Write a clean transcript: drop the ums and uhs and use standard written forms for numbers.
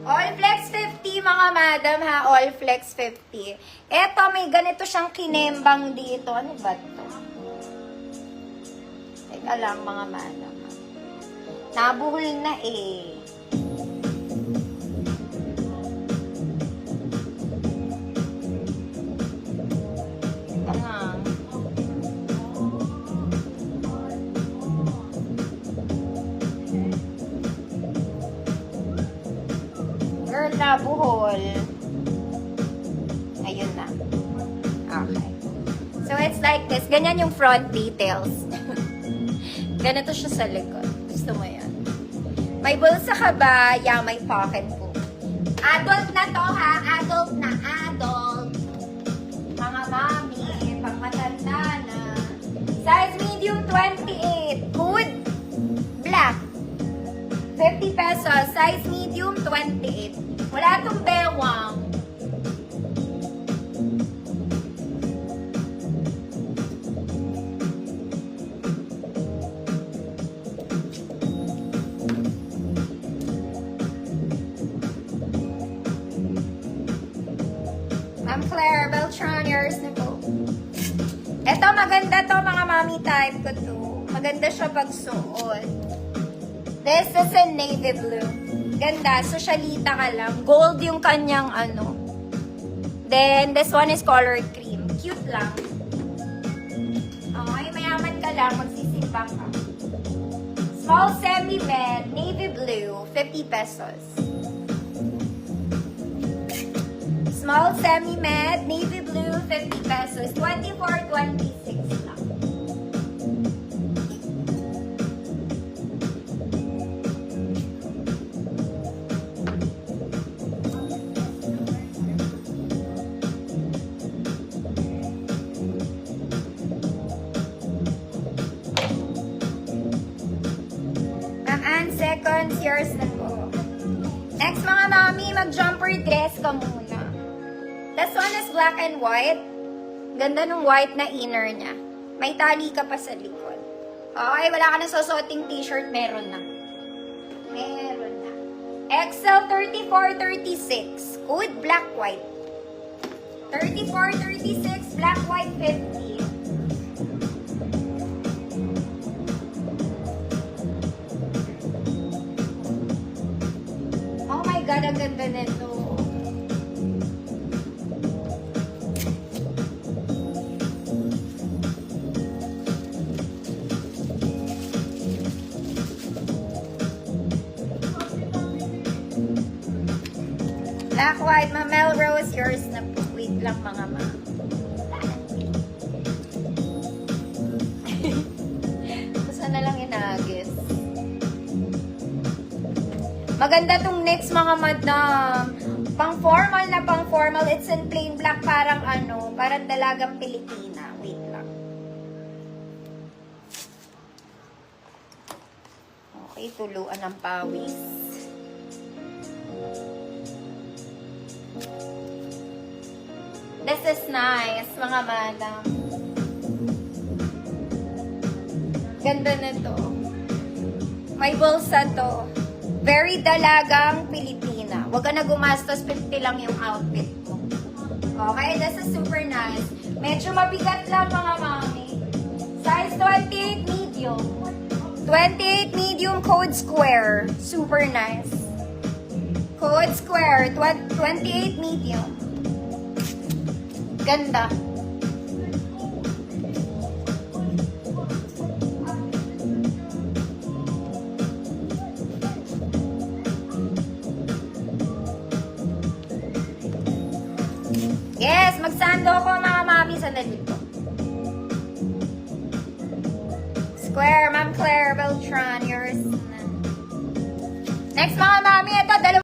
All Flex 50 mga madam ha, All Flex 50. Eto, may ganito siyang kinembang dito. Ano ba to? Teka lang mga madam. Nabuhol na eh. Teka lang. Girl, nabuhol. Ayun na. Okay. So, it's like this. Ganyan yung front details. Ganito siya sa likod. Gusto mo yan? May bulsa ka ba? Yeah, may pocket po. Adult na to ha. Adult na. Adult. Mga mami. Pangmatanda na. Size medium 28. Hood. Black. 50 pesos. Size medium 28. Wala tong bewang. Ma'am Claire Beltran, yours na po. Ito, maganda to mga mami type ko to. Maganda siya pag suot. This is in navy blue. Ganda, socialita ka lang. Gold yung kanyang ano. Then, this one is colored cream. Cute lang. Okay, mayaman ka lang. Magsisimbang ka. Small semi-med, navy blue, 50 pesos. Small semi-med, navy blue, 50 pesos. 24-26 lang. Seconds, yours na po. Next mga mami, mag-jumper dress ka muna. This one is black and white. Ganda ng white na inner niya. May tali ka pa sa likod. Okay, wala ka na susuoting t-shirt, meron na. Meron na. XL 34-36. Good, black, white. 34-36, black, white, 50. God, ang ganda nito. Black, white, ma Melrose, yours na po. Wait lang mga ma. Basta na lang inagis. Maganda tong next mga madam. Pang-formal na pang-formal. It's in plain black. Parang ano, parang dalagang Pilipina. Wait lang. Okay, tuluan ng pawis. This is nice, mga madam. Ganda na to. May bulsa to. Very dalagang Pilipina. Huwag ka na gumastos, 50 lang yung outfit mo. Okay, this is super nice. Medyo mabigat lang mga mami. Size 28 medium. 28 medium code square. Super nice. Code square, 28 medium. Ganda. Yes, magsando ko mga mami sa nalito. Square, Ma'am Claire Beltran, yours. Next mga mami, ito, dalawa.